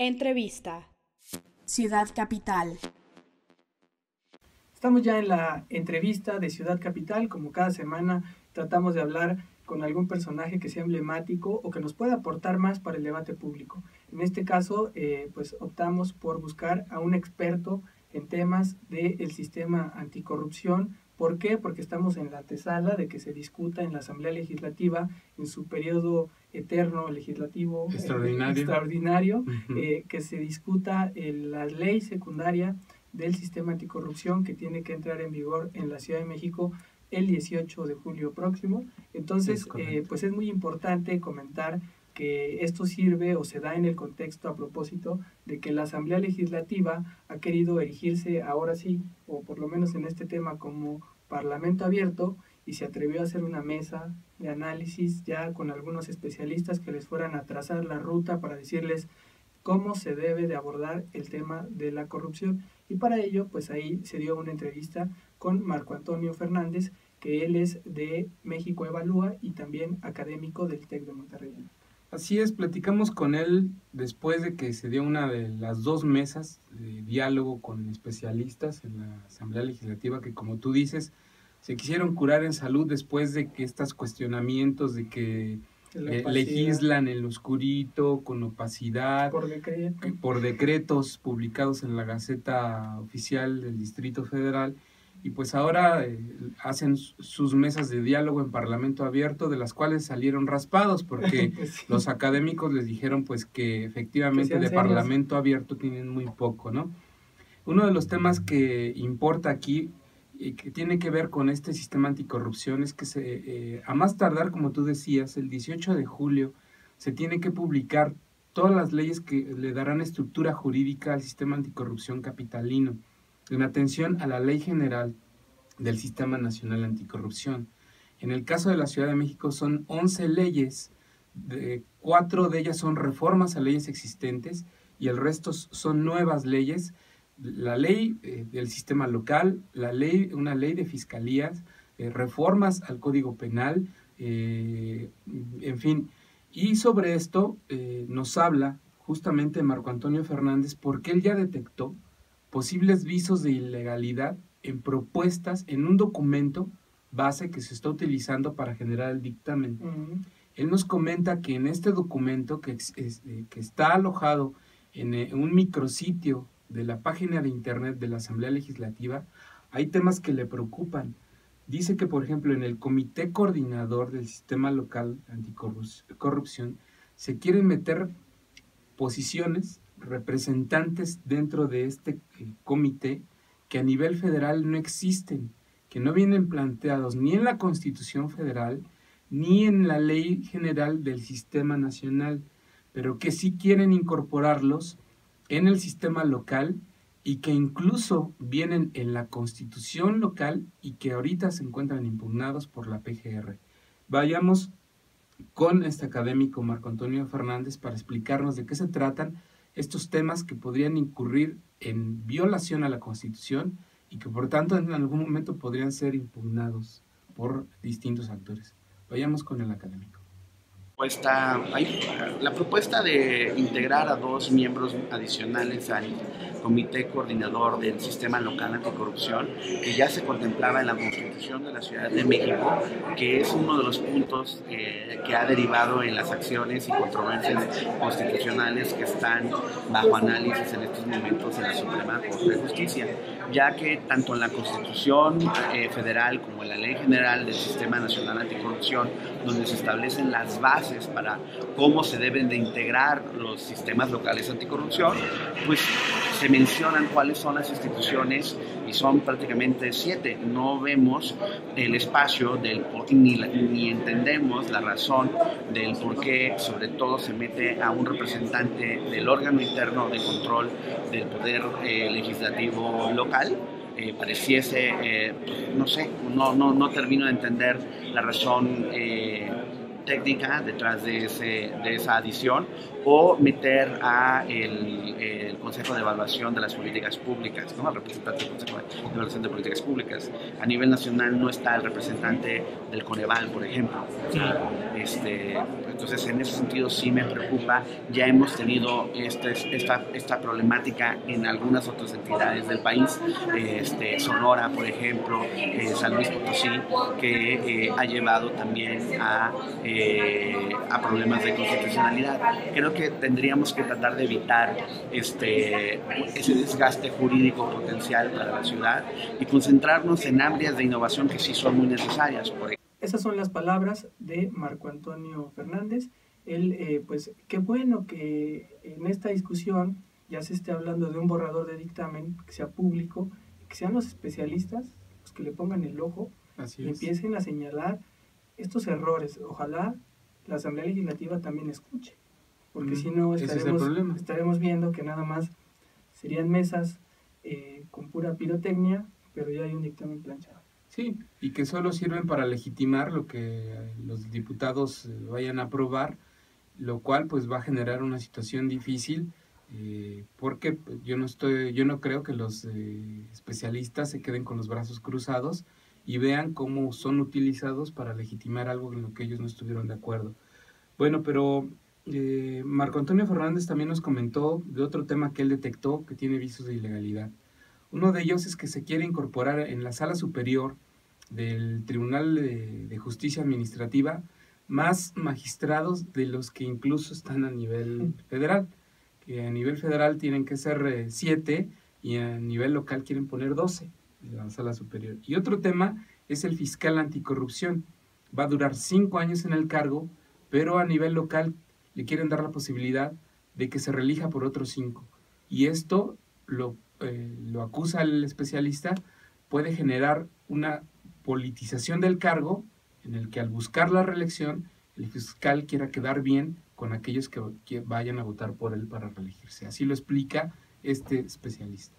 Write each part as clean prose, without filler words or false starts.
Entrevista. Ciudad Capital. Estamos ya en la entrevista de Ciudad Capital. Como cada semana tratamos de hablar con algún personaje que sea emblemático o que nos pueda aportar más para el debate público. En este caso, pues optamos por buscar a un experto en temas del sistema anticorrupción. ¿Por qué? Porque estamos en la antesala de que se discuta en la Asamblea Legislativa, en su periodo eterno legislativo extraordinario, que se discuta la ley secundaria del sistema anticorrupción que tiene que entrar en vigor en la Ciudad de México el 18 de julio próximo. Entonces, pues es muy importante comentar que esto sirve o se da en el contexto a propósito de que la Asamblea Legislativa ha querido erigirse ahora sí, o por lo menos en este tema, como Parlamento abierto, y se atrevió a hacer una mesa de análisis ya con algunos especialistas que les fueran a trazar la ruta para decirles cómo se debe de abordar el tema de la corrupción. Y para ello, pues ahí se dio una entrevista con Marco Antonio Fernández, que él es de México Evalúa y también académico del TEC de Monterrey. Así es, platicamos con él después de que se dio una de las dos mesas de diálogo con especialistas en la Asamblea Legislativa que, como tú dices, se quisieron curar en salud después de que estos cuestionamientos de que legislan en lo oscurito, con opacidad, por decretos publicados en la Gaceta Oficial del Distrito Federal, y pues ahora hacen sus mesas de diálogo en Parlamento abierto, de las cuales salieron raspados, porque pues sí, los académicos les dijeron pues que efectivamente de serios. Parlamento abierto tienen muy poco, ¿no? Uno de los temas que importa aquí y que tiene que ver con este sistema anticorrupción es que a más tardar, como tú decías, el 18 de julio se tiene que publicar todas las leyes que le darán estructura jurídica al sistema anticorrupción capitalino, en atención a la Ley General del Sistema Nacional Anticorrupción. En el caso de la Ciudad de México son 11 leyes, 4 de ellas son reformas a leyes existentes y el resto son nuevas leyes. La ley del sistema local, una ley de fiscalías, reformas al Código Penal, en fin. Y sobre esto nos habla justamente Marco Antonio Fernández, porque él ya detectó posibles visos de ilegalidad en propuestas en un documento base que se está utilizando para generar el dictamen. Él nos comenta que en este documento que está alojado en un micrositio de la página de internet de la Asamblea Legislativa, hay temas que le preocupan. Dice que, por ejemplo, en el Comité Coordinador del Sistema Local Anticorrupción se quieren meter posiciones, representantes dentro de este comité que a nivel federal no existen, que no vienen planteados ni en la Constitución Federal ni en la Ley General del Sistema Nacional, pero que sí quieren incorporarlos en el sistema local y que incluso vienen en la Constitución local y que ahorita se encuentran impugnados por la PGR. Vayamos con este académico Marco Antonio Fernández para explicarnos de qué se tratan estos temas que podrían incurrir en violación a la Constitución y que por tanto en algún momento podrían ser impugnados por distintos actores. Vayamos con el académico. La propuesta de integrar a 2 miembros adicionales al Comité Coordinador del Sistema Local Anticorrupción, que ya se contemplaba en la Constitución de la Ciudad de México, que es uno de los puntos que ha derivado en las acciones y controversias constitucionales que están bajo análisis en estos momentos en la Suprema Corte de Justicia, ya que tanto en la Constitución Federal como en la Ley General del Sistema Nacional Anticorrupción, donde se establecen las bases para cómo se deben de integrar los sistemas locales anticorrupción, pues se mencionan cuáles son las instituciones y son prácticamente 7. No vemos el espacio ni entendemos la razón del por qué sobre todo se mete a un representante del órgano interno de control del poder legislativo local. Pareciese, no sé, no termino de entender la razón técnica detrás de esa adición, o meter a el Consejo de Evaluación de las Políticas Públicas, ¿no? Al representante del Consejo de Evaluación de Políticas Públicas. A nivel nacional no está el representante del Coneval, por ejemplo. Entonces, en ese sentido sí me preocupa. Ya hemos tenido esta problemática en algunas otras entidades del país, Sonora, por ejemplo, San Luis Potosí, que ha llevado también a problemas de constitucionalidad. Creo que tendríamos que tratar de evitar ese desgaste jurídico potencial para la ciudad y concentrarnos en áreas de innovación que sí son muy necesarias. Esas son las palabras de Marco Antonio Fernández. Él, pues qué bueno que en esta discusión ya se esté hablando de un borrador de dictamen que sea público, que sean los especialistas los que le pongan el ojo y empiecen a señalar estos errores. Ojalá la Asamblea Legislativa también escuche, porque si no estaremos viendo que nada más serían mesas con pura pirotecnia, pero ya hay un dictamen planchado. Sí, y que solo sirven para legitimar lo que los diputados vayan a aprobar, lo cual pues va a generar una situación difícil, porque yo no creo que los especialistas se queden con los brazos cruzados y vean cómo son utilizados para legitimar algo en lo que ellos no estuvieron de acuerdo. Bueno, pero Marco Antonio Fernández también nos comentó de otro tema que él detectó que tiene visos de ilegalidad. Uno de ellos es que se quiere incorporar en la sala superior del Tribunal de Justicia Administrativa más magistrados de los que incluso están a nivel federal, que a nivel federal tienen que ser 7 y a nivel local quieren poner 12 de la sala superior. Y otro tema es el fiscal anticorrupción. Va a durar 5 años en el cargo, pero a nivel local le quieren dar la posibilidad de que se reelija por otros 5. Y esto lo acusa el especialista, puede generar una politización del cargo en el que al buscar la reelección el fiscal quiera quedar bien con aquellos que vayan a votar por él para reelegirse. Así lo explica este especialista.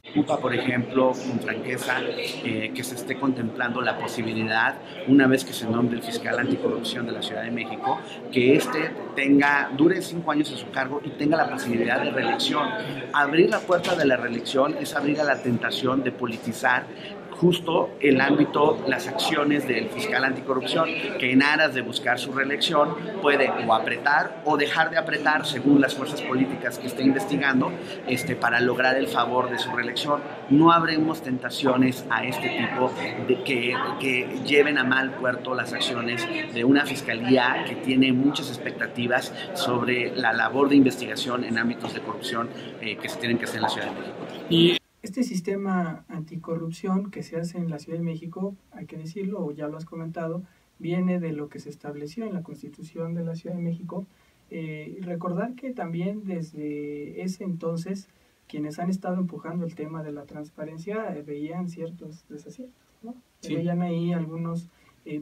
Preocupa, por ejemplo, con franqueza, que se esté contemplando la posibilidad, una vez que se nombre el fiscal anticorrupción de la Ciudad de México, que dure 5 años en su cargo y tenga la posibilidad de reelección. Abrir la puerta de la reelección es abrir a la tentación de politizar justo el ámbito, las acciones del fiscal anticorrupción, que en aras de buscar su reelección puede o apretar o dejar de apretar según las fuerzas políticas que esté investigando para lograr el favor de su reelección. No habremos tentaciones a este tipo de que lleven a mal puerto las acciones de una fiscalía que tiene muchas expectativas sobre la labor de investigación en ámbitos de corrupción que se tienen que hacer en la Ciudad de México. Este sistema anticorrupción que se hace en la Ciudad de México, hay que decirlo, o ya lo has comentado, viene de lo que se estableció en la Constitución de la Ciudad de México. Recordar que también desde ese entonces, quienes han estado empujando el tema de la transparencia veían ciertos desaciertos, ¿no? Sí. Veían ahí algunos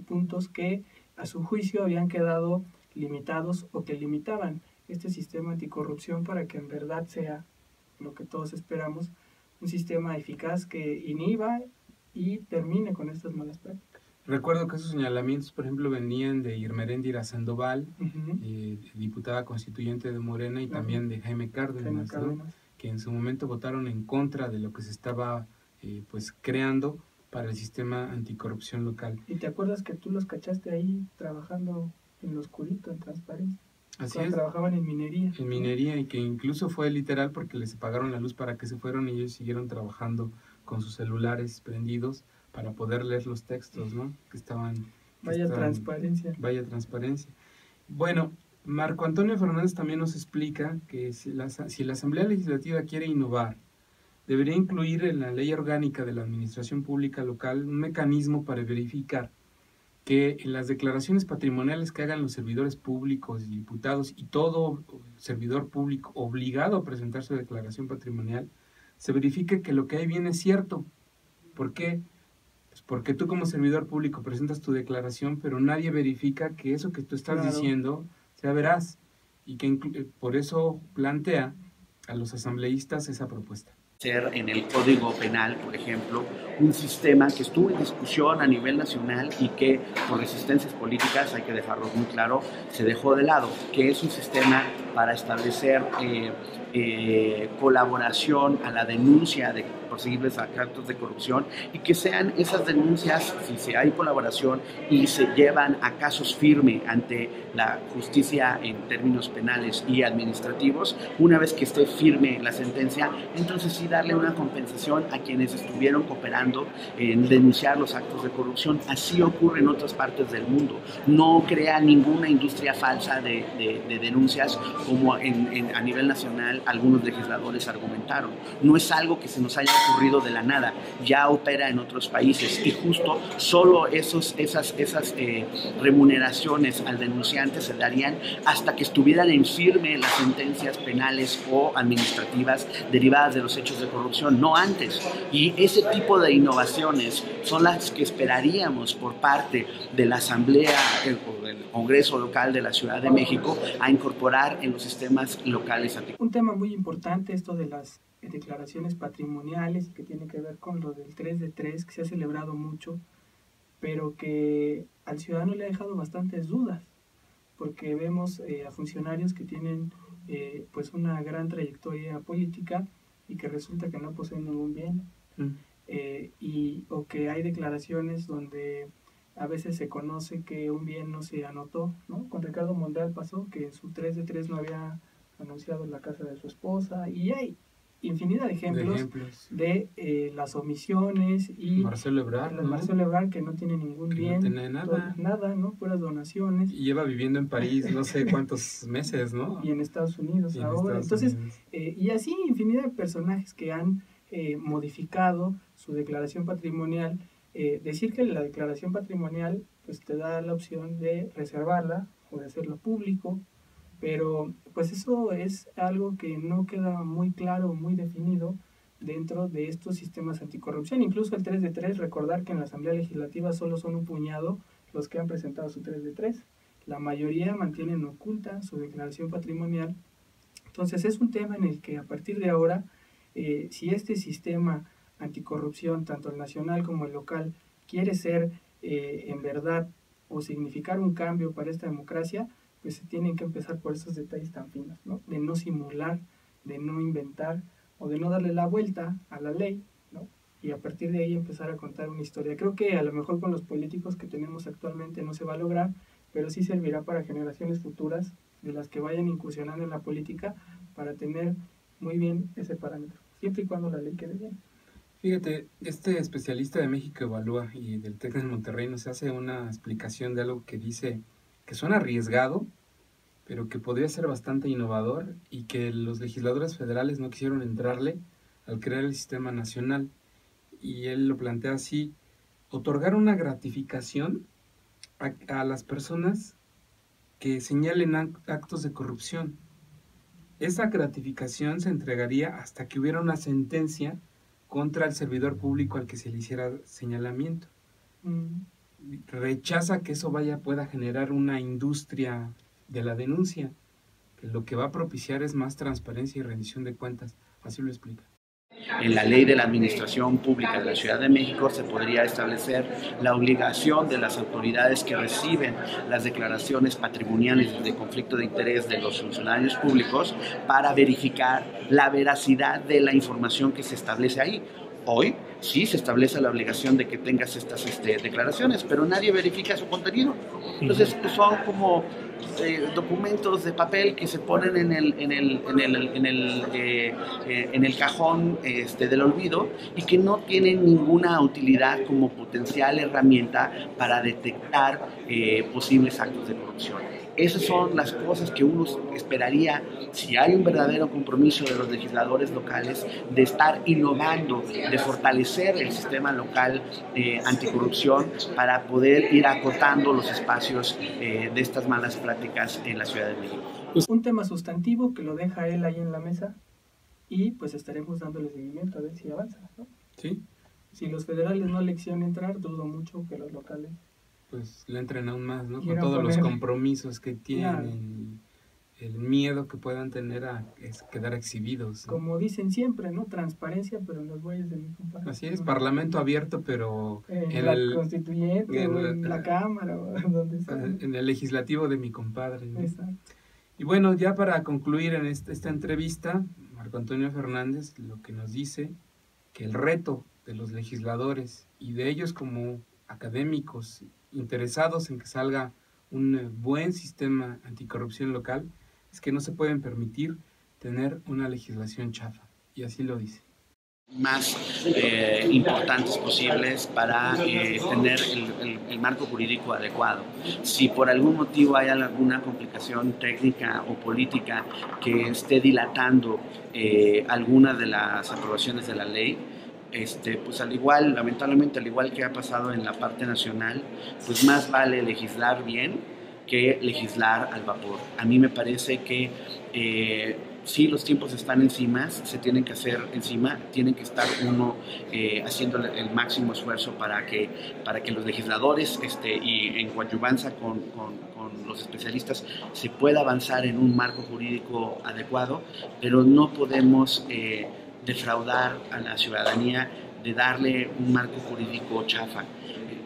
puntos que a su juicio habían quedado limitados o que limitaban este sistema anticorrupción para que en verdad sea lo que todos esperamos, un sistema eficaz que inhiba y termine con estas malas prácticas. Recuerdo que esos señalamientos, por ejemplo, venían de Irmeréndira Sandoval, diputada constituyente de Morena, y también de Jaime Cárdenas, ¿no? Que en su momento votaron en contra de lo que se estaba creando para el sistema anticorrupción local. ¿Y te acuerdas que tú los cachaste ahí trabajando en lo oscurito, en transparencia? Así es. Trabajaban en minería. En minería, y que incluso fue literal porque les apagaron la luz para que se fueron y ellos siguieron trabajando con sus celulares prendidos para poder leer los textos, ¿no? Transparencia. Vaya transparencia. Bueno, Marco Antonio Fernández también nos explica que si la Asamblea Legislativa quiere innovar, debería incluir en la ley orgánica de la Administración Pública Local un mecanismo para verificar que en las declaraciones patrimoniales que hagan los servidores públicos y diputados y todo servidor público obligado a presentar su declaración patrimonial, se verifique que lo que ahí viene es cierto. ¿Por qué? Pues porque tú como servidor público presentas tu declaración, pero nadie verifica que eso que tú estás diciendo sea veraz, y que por eso plantea a los asambleístas esa propuesta. En el Código Penal, por ejemplo, un sistema que estuvo en discusión a nivel nacional y que por resistencias políticas, hay que dejarlo muy claro, se dejó de lado, que es un sistema para establecer colaboración a la denuncia de posibles actos de corrupción, y que sean esas denuncias, si hay colaboración y se llevan a casos firmes ante la justicia en términos penales y administrativos, una vez que esté firme la sentencia, entonces sí darle una compensación a quienes estuvieron cooperando en denunciar los actos de corrupción. Así ocurre en otras partes del mundo. No crea ninguna industria falsa de denuncias como a nivel nacional algunos legisladores argumentaron. No es algo que se nos haya ocurrido de la nada, ya opera en otros países, y justo solo esas remuneraciones al denunciante se darían hasta que estuvieran en firme las sentencias penales o administrativas derivadas de los hechos de corrupción, no antes. Y ese tipo de innovaciones son las que esperaríamos por parte de la Asamblea o del Congreso local de la Ciudad de México a incorporar en los sistemas locales. Un tema muy importante, esto de las declaraciones patrimoniales, que tiene que ver con lo del 3 de 3, que se ha celebrado mucho, pero que al ciudadano le ha dejado bastantes dudas, porque vemos a funcionarios que tienen pues una gran trayectoria política y que resulta que no poseen ningún bien, o que hay declaraciones donde a veces se conoce que un bien no se anotó, ¿no? Con Ricardo Monreal pasó que en su 3 de 3 no había anunciado la casa de su esposa, y hay infinidad de ejemplos de las omisiones. Y Marcelo Ebrard, ¿no? Marcelo Ebrard, que no tiene ningún bien, no tiene nada, ¿no? Puras donaciones. Y lleva viviendo en París no sé cuántos meses, ¿no? Y en Estados Unidos ahora. Entonces, y así infinidad de personajes que han modificado su declaración patrimonial. Decir que la declaración patrimonial pues te da la opción de reservarla o de hacerlo público, pero pues eso es algo que no queda muy claro, muy definido dentro de estos sistemas anticorrupción. Incluso el 3 de 3, recordar que en la Asamblea Legislativa solo son un puñado los que han presentado su 3 de 3. La mayoría mantienen oculta su declaración patrimonial. Entonces es un tema en el que a partir de ahora, si este sistema anticorrupción, tanto el nacional como el local, quiere ser en verdad o significar un cambio para esta democracia, pues se tienen que empezar por esos detalles tan finos, ¿no? De no simular, de no inventar o de no darle la vuelta a la ley, ¿no? Y a partir de ahí empezar a contar una historia. Creo que a lo mejor con los políticos que tenemos actualmente no se va a lograr, pero sí servirá para generaciones futuras de las que vayan incursionando en la política para tener muy bien ese parámetro, siempre y cuando la ley quede bien. Fíjate, este especialista de México Evalúa y del TEC de Monterrey nos hace una explicación de algo que dice que suena arriesgado, pero que podría ser bastante innovador, y que los legisladores federales no quisieron entrarle al crear el sistema nacional. Y él lo plantea así: otorgar una gratificación a las personas que señalen actos de corrupción. Esa gratificación se entregaría hasta que hubiera una sentencia contra el servidor público al que se le hiciera señalamiento. Rechaza que eso pueda generar una industria de la denuncia, que lo que va a propiciar es más transparencia y rendición de cuentas. Así lo explica. En la ley de la administración pública de la Ciudad de México se podría establecer la obligación de las autoridades que reciben las declaraciones patrimoniales de conflicto de interés de los funcionarios públicos para verificar la veracidad de la información que se establece ahí. Hoy sí se establece la obligación de que tengas estas declaraciones, pero nadie verifica su contenido. Entonces son como documentos de papel que se ponen en el cajón del olvido, y que no tienen ninguna utilidad como potencial herramienta para detectar posibles actos de corrupción. Esas son las cosas que uno esperaría, si hay un verdadero compromiso de los legisladores locales, de estar innovando, de fortalecer el sistema local anticorrupción para poder ir acotando los espacios de estas malas prácticas en la Ciudad de México. Un tema sustantivo que lo deja él ahí en la mesa, y pues estaremos dándole seguimiento a ver si avanza, ¿no? Sí. Si los federales no le quisieron entrar, dudo mucho que los locales pues le entren aún más, ¿no? Con todos los compromisos que tienen, claro, el miedo que puedan tener a quedar exhibidos, ¿no? Como dicen siempre, ¿no? Transparencia, pero en los bueyes de mi compadre. Así es, parlamento abierto, pero en la constituyente, o en la cámara, o donde sea. En el legislativo de mi compadre, ¿no? Exacto. Y bueno, ya para concluir en esta entrevista, Marco Antonio Fernández lo que nos dice que el reto de los legisladores y de ellos como académicos interesados en que salga un buen sistema anticorrupción local es que no se pueden permitir tener una legislación chafa, y así lo dice. Más importantes posibles para tener el marco jurídico adecuado. Si por algún motivo hay alguna complicación técnica o política que esté dilatando alguna de las aprobaciones de la ley, pues lamentablemente, al igual que ha pasado en la parte nacional, pues más vale legislar bien que legislar al vapor. A mí me parece que sí, los tiempos están encima, se tienen que hacer encima, tienen que estar uno haciendo el máximo esfuerzo para que los legisladores y en coadyuvanza con los especialistas se pueda avanzar en un marco jurídico adecuado, pero no podemos defraudar a la ciudadanía de darle un marco jurídico chafa.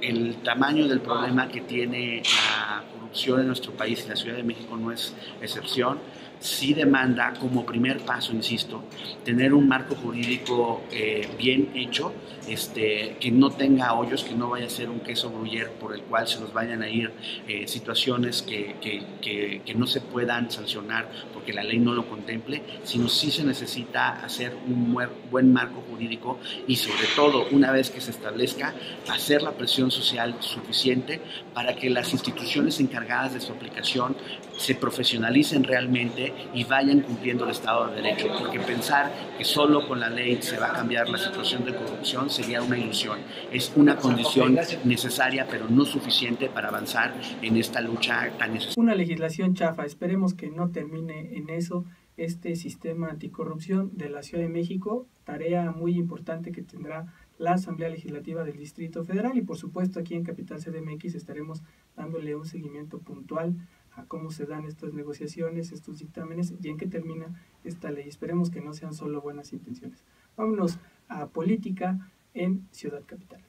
El tamaño del problema que tiene la corrupción en nuestro país y la Ciudad de México no es excepción. Sí demanda como primer paso, insisto, tener un marco jurídico bien hecho, que no tenga hoyos, que no vaya a ser un queso gruyere por el cual se nos vayan a ir situaciones que no se puedan sancionar porque la ley no lo contemple, sino sí se necesita hacer un buen marco jurídico y sobre todo, una vez que se establezca, hacer la presión social suficiente para que las instituciones encargadas de su aplicación se profesionalicen realmente y vayan cumpliendo el Estado de Derecho, porque pensar que solo con la ley se va a cambiar la situación de corrupción sería una ilusión. Es una condición necesaria, pero no suficiente para avanzar en esta lucha tan necesaria. Una legislación chafa, esperemos que no termine en eso este sistema anticorrupción de la Ciudad de México, tarea muy importante que tendrá la Asamblea Legislativa del Distrito Federal y por supuesto aquí en Capital CDMX estaremos dándole un seguimiento puntual a cómo se dan estas negociaciones, estos dictámenes y en qué termina esta ley. Esperemos que no sean solo buenas intenciones. Vámonos a política en Ciudad Capital.